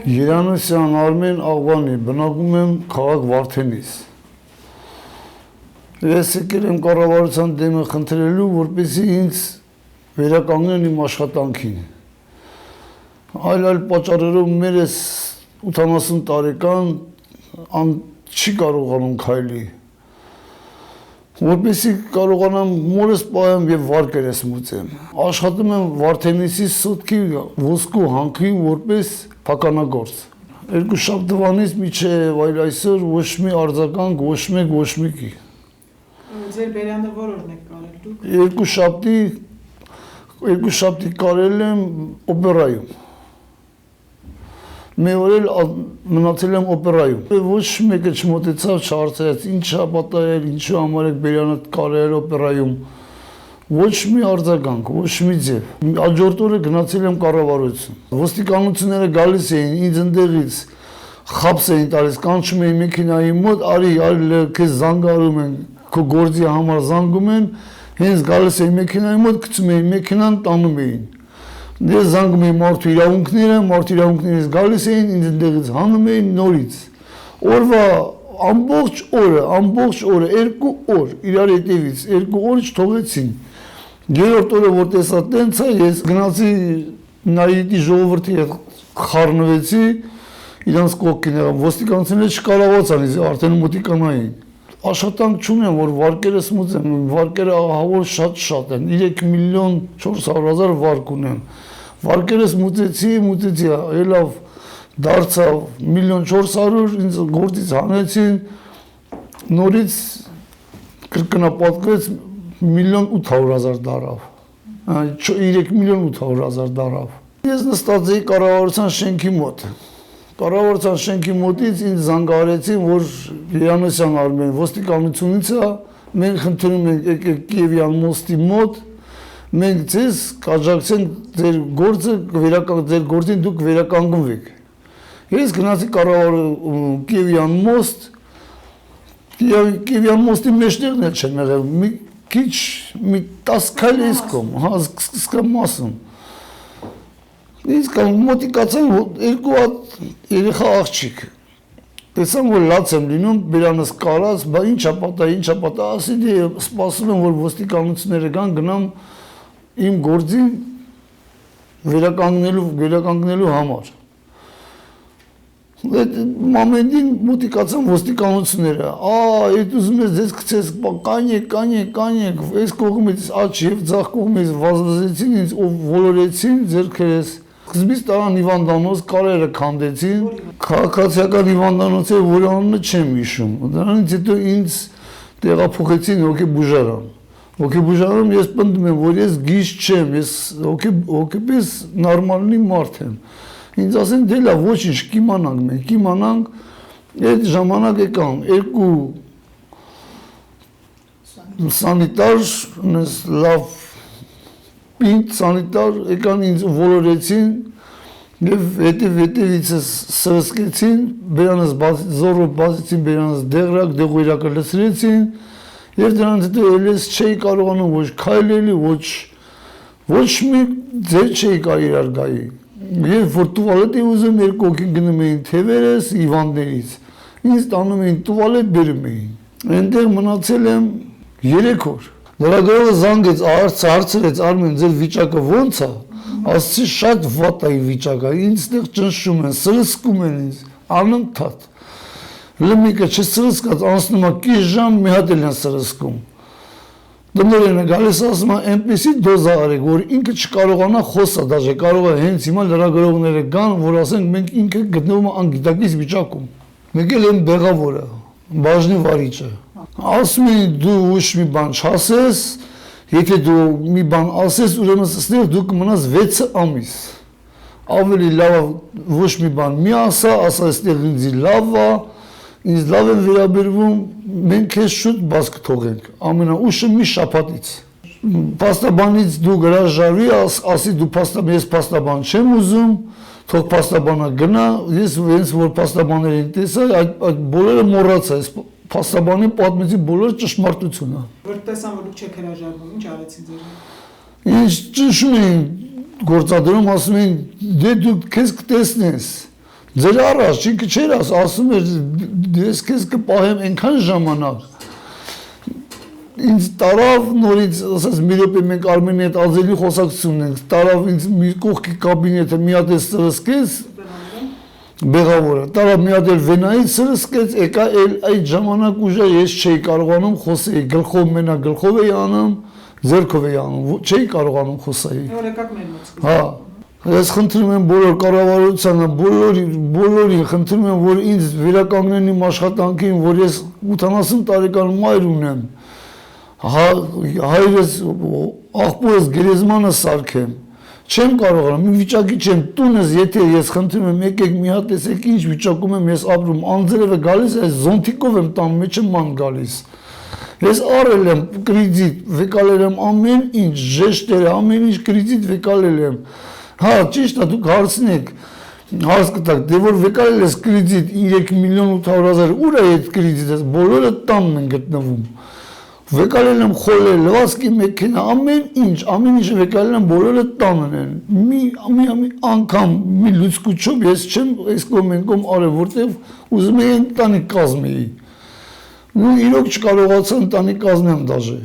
Երանոսյան Արմեն Աղվանի, բնակում եմ քաղաք Վարդենիս։ Ես եկել եմ կառավարության դեմը խնդրելու, որպեսզի ինձ վերականգնեն իմ աշխատանքին։ Այլ պատճառերով մեր 80 տարեկան չի կարողանում քայլի։ Որպեսզի կարողանամ մորս պահեմ եւ վարկերս մուծեմ։ Աշխատում եմ Վարդենիսի սոտքի ոսկու հանքի որպես փականագործ։ Երկու շաբթվանից մինչև այսօր ոչ մի արձագանք, ոչ մեկ ոչ մեկի։ Ձեր բերանը որ օրն եք կարել դուք։ Երկու շաբթի կարել եմ օպերայում։ Մի օր էլ մնացել եմ օպերայում։ Ոչ մեկը չմոտեցավ, չհարցրեց, ինչ է պատահել, ինչու համար եք բերանը կարել օպերայում։ Ոչ մի արձագանք, ոչ մի ձև։ Հաջորդ օրը գնացել եմ կառավարություն։ Ոստիկանությունները գալիս էին ինձ ընդեղից խաբս էին տալիս, կանչում էին մեքենայի մոտ, արի քեզ զանգարում են, քո գործի համար զանգում են, հենց գալիս էին մեքենայի մոտ, գցում էին մեքենան, տանում էին։ Ես զանգում էի մարդու իրավունքներից գալիս էին, ինձ ընդեղից հանում էին նորից։ Օրվա ամբողջ օրը, 2 օր իրար հետևից, 2 օր չթողեցին։ Երրորդ օրը որ տեսա տենց է, ես գնացի նայիտի ժողովրդի հետ խառնվեցի, իրանց կողքին եղամ, ոստիկանությունները չկարողացան, արդեն մոտիկանային։ Աշխատանք չունեմ, որ վարկերս մուծեմ, վարկերը ահավոր շատ են, 3 միլիոն 400 հազար վարկ ունեմ։ Վարկերս մուծեցի, ելավ դարձավ 1 միլիոն 400, ինձ գործից հանեցին, նորից կրկնապատկվեց 1 միլիոն 800 հազար դարավ, 3 միլիոն 800 հազար դարավ։ Ես նստած էի կառավարության շենքի մոտ։ Կառավարության շենքի մոտից ինձ զանգահարեցին, որ Երանոսյան Արմեն ոստիկանությունից է, մենք խնդրում ենք եկեք Կիևյան մոստի մոտ, մենք ձեզ կաջակցենք ձեր գործին դուք վերականգնվեք։ Ես գնացի Կիևյան մոստ, Կիևյան մոստի մեջտեղն էլ չեմ եղել, մի քիչ, մի 10 քայլ էս կողմ, սկսկամ մասում։ Իսկ մոտիկացան 2 հատ երեխա աղջիկ։ Տեսամ, որ լաց եմ լինում, բերանս կարած, բա ինչ է պատահ, ասի դե սպասում եմ, որ ոստիկանությունները գան, գնամ իմ գործին վերականգնելու համար։ Այդ մամենտին մոտիկացան ոստիկանությունները, այդ ուզում ես ձեզ գցես, կանեք, այս կողմից աջ և ձախ կողմից վազվզեցին ինձ, ոլորեցին ձեռքերս, սկզբից տարան հիվանդանոց, կարերը քանդեցին, քաղաքացիական հիվանդանոցը, որ անունը չեմ հիշում, դրանից հետո ինձ տեղափոխեցին հոգեբուժարան։ Հոգեբուժարանում ես պնդում եմ, որ ես գիժ չեմ, ես հոգեպես նորմալնի մարդ եմ։ Ինձ ասեն, դե լավ, ոչինչ, կիմանանք, այդ ժամանակ եկան 2 սանիտար, լավ պինդ սանիտար, եկան ինձ ոլորեցին և հետևիցս սրսկեցին, զորով բացեցին բերանս դեղույրակը լսրեցին և դրանց հետո ես չէի կարողանում ոչ քայլելի, ոչ մի ձեր չէի կար իրար գայի։ Երբ որ տուվալետ էի ուզում, երկու հոգի գնում էին թևերս հիվանդներից, ինձ տանում էին տուվալետ բերում էին։ Այնտեղ մնացել եմ 3 օր։ Լրագրողը զանգեց, հարցրեց, Արմեն, ձեր վիճակը ո՞նց է, ասեցի շատ վատ է վիճակը, ինձ տեղ ճնշում են, սրսկում են ինձ, անընդհատ։ Լմիկը չսրսկած, անցնում է կես ժամ, մի հատ էլ են սրսկում։ Տնօրենը գալիս ասում է, այնպեսի դոզա արեք, որ ինքը չկարողանա խոսա, դաժե կարող է հենց հիմա լրագրողները գան, որ ասենք մենք ինքը գտնվում է անգիտակից վիճակում։ Մեկ էլ են բեղավորը, բաժնի վարիչը։ Ասում են դու ոչ մի բան չասես, եթե դու մի բան ասես, ուրեմն ստեղ դու կմնաս 6 ամիս։ Ավելի լավ ոչ մի բան մի ասա այստեղ ինձ լավ է, ինձ լավ են վերաբերվում, մենք քեզ շուտ բաց կթողենք, ամենաուշը մի շաբաթից։ Փաստաբանից դու հրաժարվի, ասի դու ես փաստաբան չեմ ուզում, թող փաստաբանը գնա, ես հենց որ փաստաբաներին տեսա, այդ բոլորը մոռացա, փաստաբանին պատմեցի բոլոր ճշմարտությունը։ Որ տեսան, որ դուք չեք հրաժարվում, ինչ արեցին ձեր հետ։ Ինչ ճնշում էին գործադրում, ասում էին, դե դու քեզ կտեսնես, Ձեր առաջինքը չէր ասում էր ես քեզ կպահեմ այնքան ժամանակ ինձ տարավ նորից ասես մի րոպե մենք Արմենի հետ ազելի խոսակցություն ունենք տարավ ինձ մի կողքի կաբինետը մի հատ սրսկեց բեղավորը տարավ մի հատ վենայից սրսկեց եկա այդ ժամանակ ուժը ես չէի կարողանում խոսեի գլխով մենակ գլխով էի անում ձեռքով էի անում չէի կարողանում խոսեի Որ եկաք մեր մոտ հա ես խնդրում եմ բոլոր կառավարությանը բոլորին խնդրում եմ որ ինձ վերականգնեն իմ աշխատանքին որ ես 80 տարեկան մայր ունեմ հայրս աղբորս գերեզմանը սարքեմ չեմ կարողանում մի վիճակի չեմ տունս եթե ես խնդրում եմ եկեք մի հատ տեսեք ինչ վիճակում եմ ես ապրում անձրևը գալիս այս զոնտիկով եմ տան մեջ եմ ման գալիս ես առել եմ կրեդիտ վեկալել եմ ամեն ինչ ժեշտերը ամեն ինչ կրեդիտ վեկալել եմ հա ճիշտ է դուք հարցնեք հարց կտակ դե որ վեկալել ես կրեդիտ 3.800.000 ուր է այդ կրեդիտը բոլորը տանն են գտնվում վեկալել եմ խոլեր, լվացքի մեքենա, ամեն ինչ վեկալել եմ բոլորը տանն են մի անգամ մի լուցկուչով ես չեմ այս կոմենկոմ արել որտեղ ուզում էի ընտանիք կազմեի ու իրոք չկարողացա ընտանիք կազմեմ դաժե